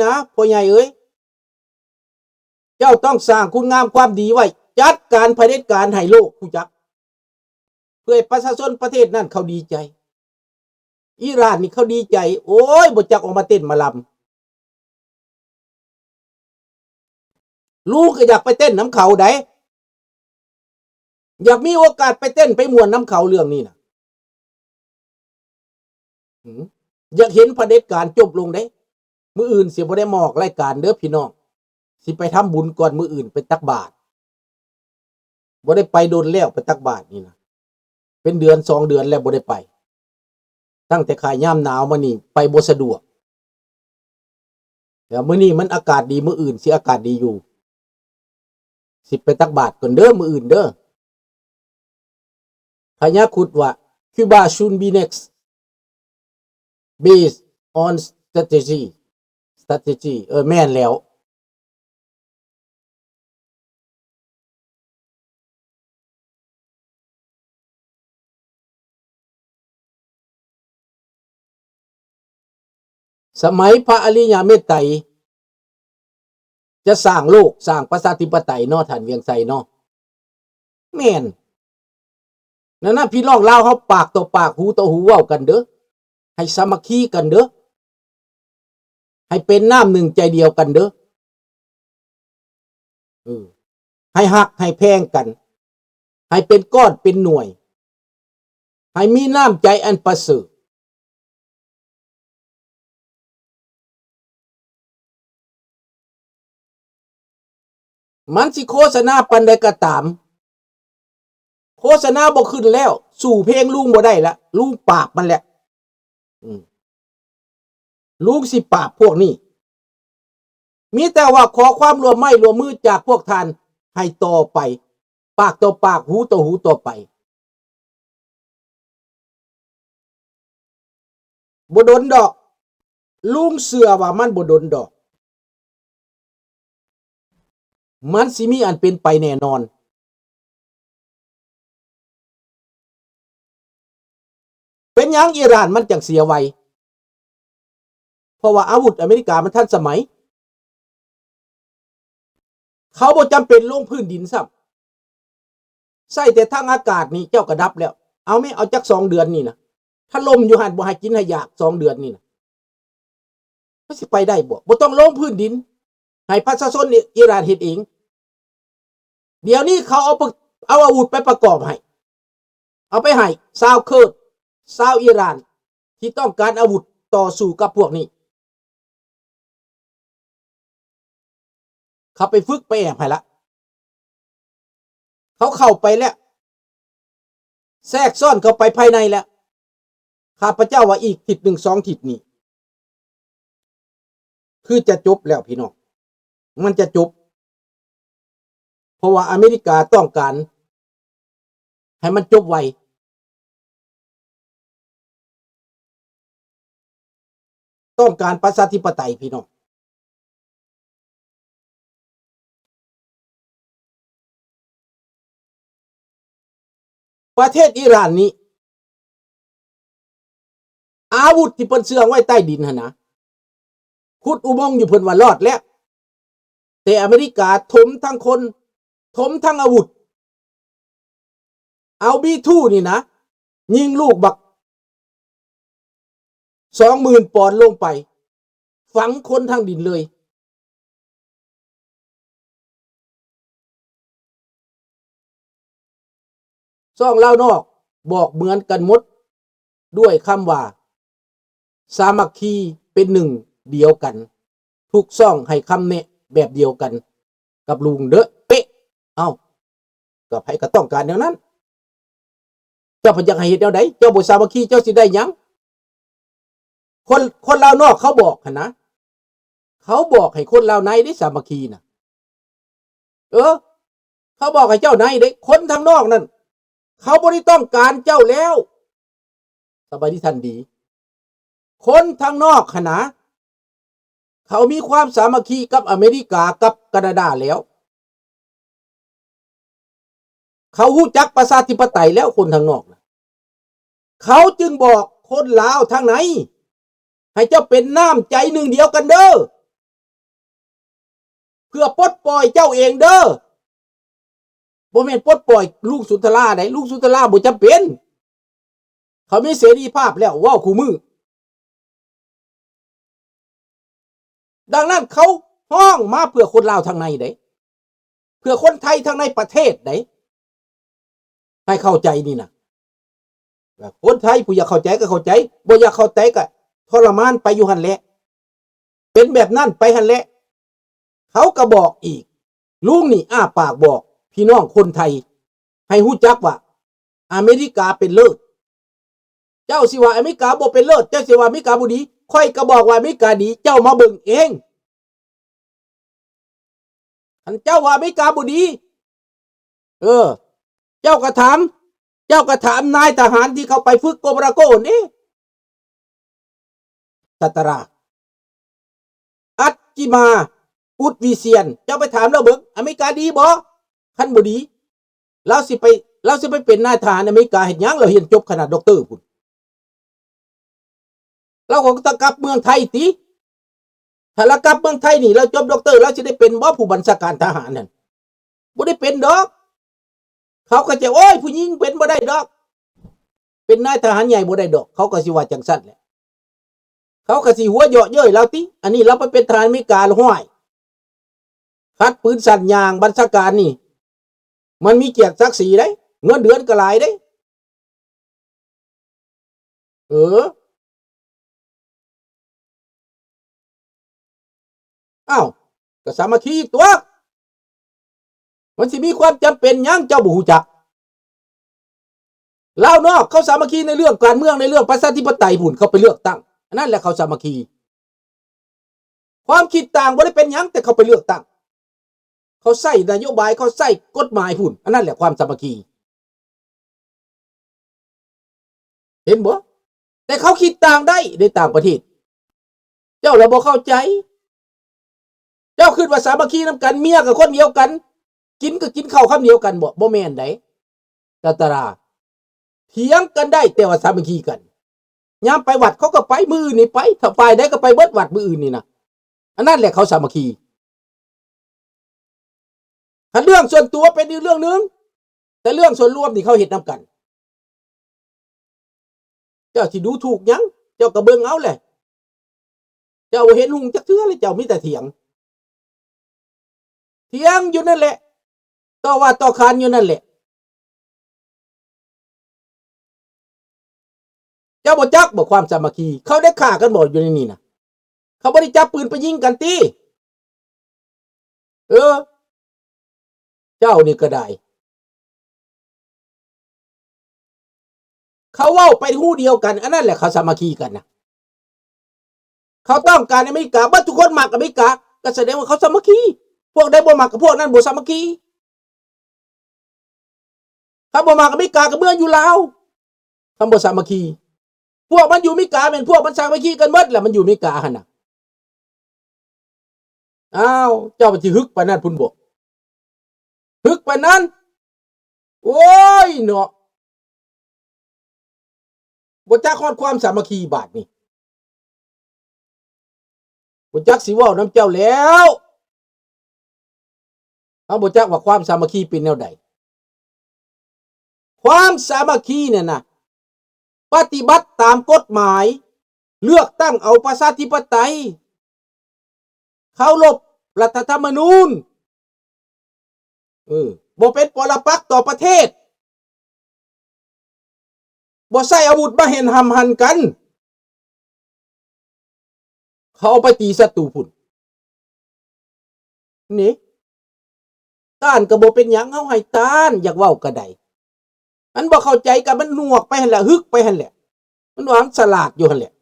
นะพ่อใหญ่เอ้ยเจ้าต้องสร้างคุณงามความดีไว้จัดการเผด็จการให้โลกรู้จักเพื่อประชาชนประเทศนั้นเขาดีใจอิหร่านนี่เขาดีใจโอ้ยบ่จักออกมาเต้นมาลำลูกก็อยากไปเต้นน้ำเขาได้อยากมีโอกาสไปเต้นไปม่วนน้ำเขาเรื่องนี้นะอยากเห็นเผด็จการจบลงได้มื้ออื่นสิบ่ได้มาออกรายการเด้อพี่น้องสิไปทำบุญก่อนมื้ออื่นไปตักบาตรบ่ได้ไปโดนแล้วไปตักบาตรนี่นะเป็นเดือน2 เดือนแล้วบ่ได้ไปตั้งแต่ขายย่ำหนาวมานี่ไปบ่สะดวกแต่มื้อนี้มันอากาศดีมื้ออื่นสิอากาศดีอยู่สิไปตักบาตรก่อนเด้อมื้ออื่นเด้อพญาครุฑว่า Cuba should be next based on strategy แม่นแล้วสมัยพระอริยเมตไตรจะสร้างโลกสร้างประชาธิปไตยเนาะท่านเวียงไสเนาะแม่นนั่นน่ะพี่น้องลาวเฮาปากต่อปากหูต่อหูเว้ากันเด้อให้สามัคคีกันเด้อให้เป็นน้ำหนึ่งใจเดียวกันเด้อให้ฮักให้แพงกันให้เป็นก้อนเป็นหน่วยให้มีน้ำใจอันประเสริฐมันสิโฆษณาปันใดก็ตามโฆษณาบ่ขึ้นแล้วสู่เพลงลุงบ่ได้ละลุงปราบมันแหละลุงสิปราบพวกนี้มีแต่ว่าขอความร่วมมือจากพวกท่านให้ต่อไปปากต่อปากหูต่อหูต่อไปบ่ดนดอกลุงเชื่อว่ามันบ่ดนดอกมันสิมีอันเป็นไปแน่นอนเป็นหยังอิหร่านมันจังเสียไวเพราะว่าอาวุธอเมริกามันทันสมัยเขาบ่จำเป็นลงพื้นดินซ้ำใส่แต่ทางอากาศนี่เจ้ากระดับแล้วเอาจัก2 เดือนนี่นะถ้าลมอยู่หันบ่ให้กินให้อยาก2 เดือนนี่นะมันสิไปได้บ่ต้องลงพื้นดินให้ประชาชนอิหร่านเฮ็ดเองเดี๋ยวนี้เขาเอาอาวุธไปประกอบให้เอาไปให้ชาวเคิร์ดชาวอิหร่านที่ต้องการอาวุธต่อสู้กับพวกนี้เขาไปฝึกไปแอบให้ละเขาเข้าไปแล้วแทรกซ่อนเข้าไปภายในแล้วข้าพเจ้าว่าอีกทิศ1 2 ทิศนี่คือจะจบแล้วพี่น้องมันจะจบเพราะว่าอเมริกาต้องการให้มันจบไวต้องการประชาธิปไตยพี่น้องประเทศอิหร่านนี้อาวุธที่เพิ่นเชื่องไว้ใต้ดินหั่นนะขุดอุโมงค์อยู่เพิ่นว่ารอดแล้วแต่อเมริกาถมทั้งคนถมทั้งอาวุธเอาB2นี่นะยิงลูกบัก20,000 ปอนด์ลงไปฝังคนทั้งดินเลยซ่องเล่านอกบอกเหมือนกันหมดด้วยคำว่าสามัคคีเป็นหนึ่งเดียวกันทุกซ่องให้คำแนะแบบเดียวกันกับลุงเด้อเป๊ะก็ไผก็ต้องการแนวนั้นเจ้าพยักให้เฮ็ดแนวใดเจ้าบ่สามัคคีเจ้าสิได้หยังคนลาวนอกเขาบอกหั่นนะเขาบอกให้คนลาวในได้สามัคคีน่ะเขาบอกให้เจ้าในได้คนทางนอกนั่นเขาบ่ได้ต้องการเจ้าแล้วสบายดีท่านดีคนทางนอกหั่นนะเขามีความสามัคคีกับอเมริกากับแคนาดาแล้วเขารู้จักประชาธิปไตยแล้วคนทางนอกนะเขาจึงบอกคนลาวทางไหนให้เจ้าเป็นน้ำใจหนึ่งเดียวกันเด้อ พื่อปลดปล่อยเจ้าเองเด้อบ่แม่นปลดปล่อยลุงสุนทราได้ลุงสุนทราบ่จำเป็นเขามีเสรีภาพแล้วว้าวคู่มือดังนั้นเขาห้องมาเพื่อคนลาวทางในได้เพื่อคนไทยทางในประเทศได้ให้เข้าใจนี่นะคนไทยผู้อยากเข้าใจก็เข้าใจบ่อยากเข้าใจก็ทรมานไปอยู่หั่นแหละเป็นแบบนั้นไปหั่นแหละเขาก็บอกอีกลุงนี่อ้าปากบอกพี่น้องคนไทยให้รู้จักว่าอเมริกาเป็นเลิศเจ้าสิว่าอเมริกาบ่เป็นเลิศเจ้าสิว่าอเมริกาบ่ดีค่อยก็บอกว่าอเมริกาดีเจ้ามาเบิ่งเองอันเจ้าว่าอเมริกาบ่ดีเจ้าก็ถามนายทหารที่เขาไปฝึกโกบราโกนี่สัตราอัจจิมาอุดวิเชียนเจ้าไปถามเราเบิ่งอเมริกาดีบ่คันบ่ดีเราสิไปเป็นนายทหารอเมริกาเฮ็ดหยังเราเรียนจบขนาดด็อกเตอร์พุ่นเราก็ต้องกลับเมืองไทยติถ้าเรากลับเมืองไทยนี่เราจบด็อกเตอร์เราสิได้เป็นบ่ผู้บัญชาการทหารนั่นบ่ได้เป็นดอกเขาก็จะโอ้ยผู้หญิงเป็นบ่ได้ดอกเป็นนายทหารใหญ่บ่ได้ดอกเขาก็สิว่าจังซั่นแหละเขาก็สิหัวเยาะเย้ยเราติอันนี้เราไปเป็นทหารอเมริกาห้วยคัดปืนสั่นยางบัญชาการนี่มันมีเกียรติศักดิ์ศรีได้เงินเดือนก็หลายได้อ้าวก็สามัคคีตัวมันสิมีความจำเป็นหยังเจ้าบ่ฮู้จักลาวนอกเขาสามัคคีในเรื่องการเมืองในเรื่องประชาธิปไตยพุ่นเขาไปเลือกตั้งนั่นแหละเขาสามัคคีความคิดต่างบ่ได้เป็นหยังแต่เขาไปเลือกตั้งเขาใส่นโยบายเขาใส่กฎหมายพุ่นอันนั้นแหละความสามัคคีเห็นบ่แต่เขาคิดต่างได้ในต่างประเทศเจ้าเราบ่เข้าใจเจ้าคิดว่าสามัคคีนำกันเมียกับคนเดียวกันกินก็กินข้าวคำเดียวกันบ่แม่นไดตาราเถียงกันได้แต่ว่าสามัคคีกันยามไปวัดเขาก็ไปมือนี่ไปถ้าไปได้ก็ไปเบิดวัดมืออื่นนี่นะอันนั้นแหละเขาสามัคคีถ้าเรื่องส่วนตัวเป็นอีกเรื่องนึงแต่เรื่องส่วนรวมนี่เขาเฮ็ดนำกันเจ้าสิดูถูกหยังเจ้าก็เบิ่งเอาแหละเจ้าเห็นหุงจักเทื่อเลยเจ้ามีแต่เถียงอยู่นั่นแหละต่อว่าต่อขานอยู่นั่นแหละเจ้าบ่จักบ่ความสามัคคีเขาได้ฆ่ากันบ่อยู่ในนี้นะเขาบ่ได้จับปืนไปยิงกันติเจ้านี่ก็ได้เขาเว้าไปฮู้เดียวกันอันนั้นแหละเขาสามัคคีกันนะเขาต้องการอเมริกาบ่ทุกคนมักอเมริกาก็แสดงว่าเขาสามัคคีพวกใดบ่มักกับพวกนั้นบ่สามัคคีถ้าบ่มักอเมริกาก็เมื่ออยู่ลาวคำบ่สามัคคีพวกมันอยู่อเมริกาแม่นพวกมันสามัคคีกันหมดแหละมันอยู่อเมริกาหั่นน่ะอ้าวเจ้าสิฮึกปานนั้นพุ่นบ่ฮึกปานนั้นโอ้ยเนาะบ่จักฮอดความสามัคคีบาดนี่บ่จักสิเว้านำเจ้าแล้วเอาบ่จักว่าความสามัคคีเป็นแนวใดความสามัคคีเนี่ยนะปฏิบัติตามกฎหมายเลือกตั้งเอาประชาธิปไตยเคารพรัฐธรรมนูญบ่เป็นปรปักษ์ต่อประเทศบ่ใช้อาวุธมาเห็นหำหันกันเขาเอาไปตีศัตรูพุ่นนี่ต้านก็บ่เป็นหยังเฮาให้ต้านอยากเว้าก็ได้อันบ่เข้าใจกันมันหนวกไปหั่นแหละฮึกไปหั่นแหละมันหวังฉลาดอยู่หั่นแหละ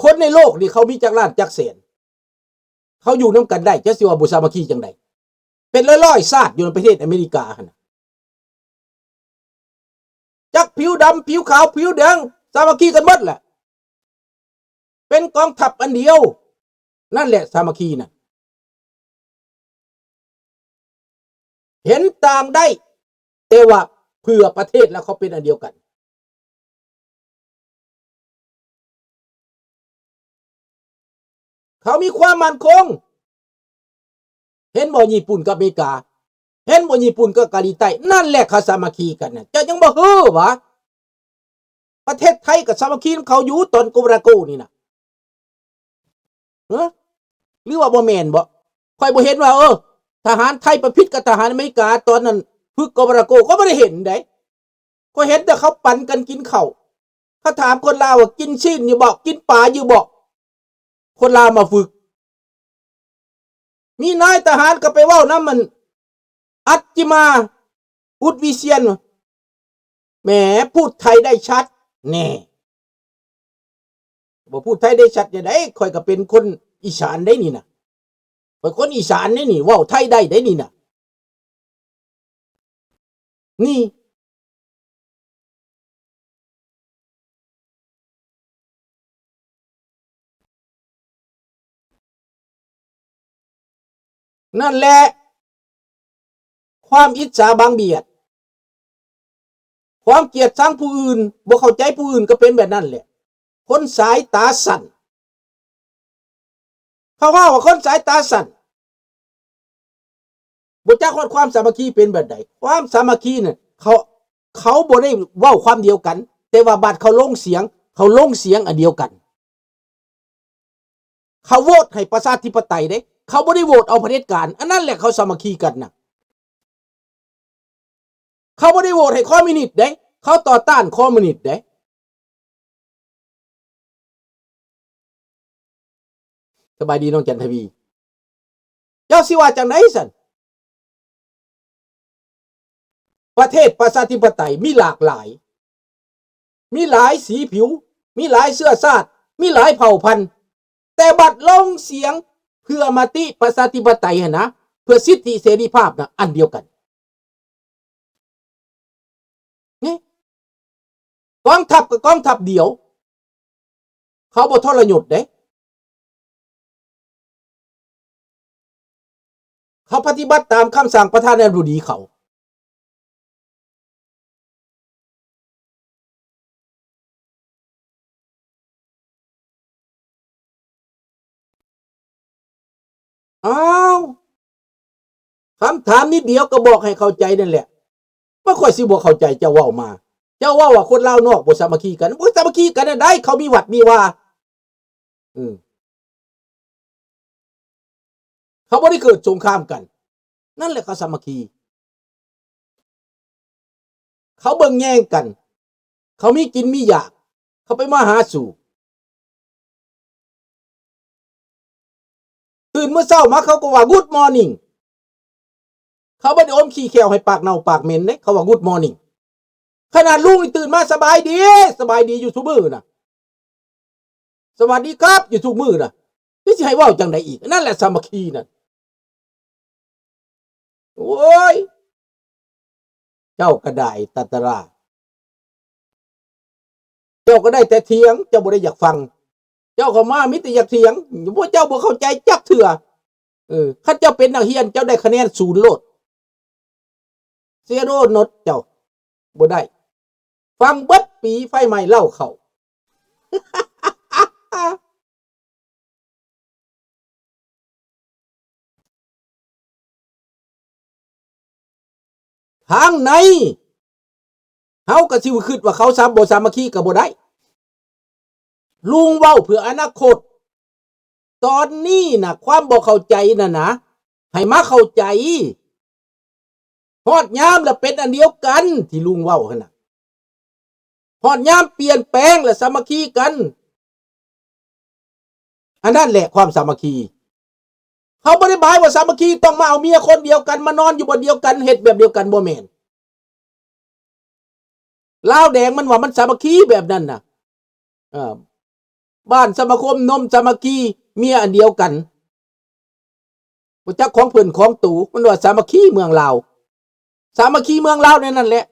คนในโลกนี่เขามีจักล้านจักแสนเขาอยู่นํกันได้จะสิว่าบ่สามัคคีจังได๋เป็นร้อยๆชาติอยู่ในประเทศอเมริกาหั่นน่ะจักผิวดำผิวขาวผิวแดงสามัคคีกันหมดแหละเป็นกองทัพอันเดียวนั่นแหละสามัคคีน่ะเห็นต่างได้แต่ว่าเพื่อประเทศแล้วเขาเป็นอันเดียวกัน เขามีความมั่นคงเห็นบ่ญี่ปุ่นกับอเมริกาเห็นบ่ญี่ปุ่นกับเกาหลีใต้นั่นแหละเขาสามัคคีกันน่ะเจ้ายังบ่ฮู้วะประเทศไทยกับสามัคคีเขาอยู่ตอนกุบราโกนี่น่ะหรือว่าบ่แม่นบ่ค่อยบ่เห็นว่าทหารไทยประพิษกับทหารอเมริกาตอนนั้นฝึกกุบราโกก็บ่ได้เห็นได้ก็เห็นแต่เขาปั่นกันกินข้าวเขาถามคนลาวว่ากินชิ้นอยู่บ่กินปลาอยู่บ่คนลาวมาฝึกมีนายทหารก็ไปเว้านำมันอัจจิมาอุดวิเชียนแหมพูดไทยได้ชัดแน่บ่พูดไทยได้ชัดจะได้ค่อยก็เป็นคนอีสานได้นี่น่ะเป็นคนอีสานได้นี่เว้าไทยได้นี่น่ะนี่นั่นแหละความอิจฉาบางเบียดความเกลียดชังผู้อื่นบ่เข้าใจผู้อื่นก็เป็นแบบนั้นแหละคนสายตาสั้นเขาว่าคนสายตาสั้นบ่จักความสามัคคีเป็นแบบใดความสามัคคีเนี่ยเขาบ่ได้เว้าความเดียวกันแต่ว่าบัดเขาลงเสียงอันเดียวกันเขาโหวตให้ประชาธิปไตยเด้เขาบ่ได้โหวตเอาเผด็จการอันนั้นแหละเขาสามัคคีกันน่ะเขาบ่ได้โหวตให้คอมมิวนิสต์เด้เขาต่อต้านคอมมิวนิสต์เด้สบายดีน้องจันทวีเจ้าสิว่าจังได๋ซั่นประเทศประชาธิปไตยมีหลากหลายมีหลายสีผิวมีหลายเชื้อชาติมีหลายเผ่าพันธุ์แต่บัดลงเสียงเพื่อมติประชาธิปไตยหั่นนะเพื่อสิทธิเสรีภาพนะอันเดียวกันนี่กองทัพกับกองทัพเดียวเขาบ่ทรยศเด้เขาปฏิบัติตามคำสั่งประธานาธิบดีเขาอ้าวคำถามนิดเดียวก็บอกให้เข้าใจนั่นแหละบ่ค่อยสิบ่เข้าใจเจ้าเว้ามาเจ้าว่าคนลาวนอกบ่สามัคคีกันบ่สามัคคีกันได้เขามีวัดมีว่าเขาบ่ได้เกิดสงครามกันนั่นแหละเขาสามัคคีเขาเบิ่งแย่งกันเขามีกินมีอยากเขาไปมาหาสู่ตื่นเมื่อเช้ามาเขาก็ว่า good morning เขาบ่ได้อมขี้แควให้ปากเน่าปากเหม็นเด้เขาว่า good morning ขนาดลุงนี่ตื่นมาสบายดีอยู่ทุกมื้อน่ะสวัสดีครับอยู่ทุกมื้อน่ะนี่สิให้เว้าจังได๋อีกนั่นแหละสามัคคีนั่นโอ้ยเจ้าก็ได้ตัตราเจ้าก็ได้แต่เถียงเจ้าบ่ได้อยากฟังเจ้าก็มามีแต่อยากเถียงพวกเจ้าบ่เข้าใจจักเทื่อคันเจ้าเป็นนักเรียนเจ้าได้คะแนน0โลด0โนตเจ้าบ่ได้ฟังเบิดปีไฟไหม้เล่าเข้าทางไหนเฮาก็สิคิดว่าเขาบ่สามัคคีก็บ่ได้ลุงเว้าเพื่ออนาคตตอนนี้น่ะความบ่เข้าใจน่ะนะให้มาเข้าใจฮอดยามแล้วเป็นอันเดียวกันที่ลุงเว้าหั่นน่ะฮอดยามเปลี่ยนแปลงแล้วสามัคคีกันอันนั้นแหละความสามัคคีเขาบ่ได้หมายว่าสามัคคีต้องมาเอาเมียคนเดียวกันมานอนอยู่บนเดียวกันเฮ็ดแบบเดียวกันบ่แม่นลาวแดงมันว่ามันสามัคคีแบบนั้นน่ะบ้านสมาคมนมสามัคคีเมียอันเดียวกันบ่จักของเพิ่นของตู่มันว่าสามัคคีเมืองลาวสามัคคีเมืองลาวนั่นแหละ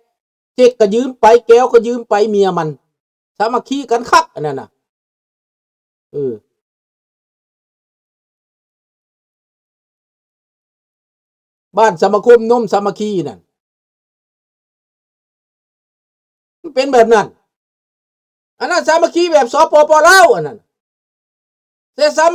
เจ๊กก็ยืมไปแก้วก็ยืมไปเมียมันสามัคคีกันคักอันนั้นน่ะบ้านสมาคมนมสามัคคีนั่นมันเป็นแบบนั้นอันนั้นสามัคคีแบบสปปลาวอันนั้นแต่สา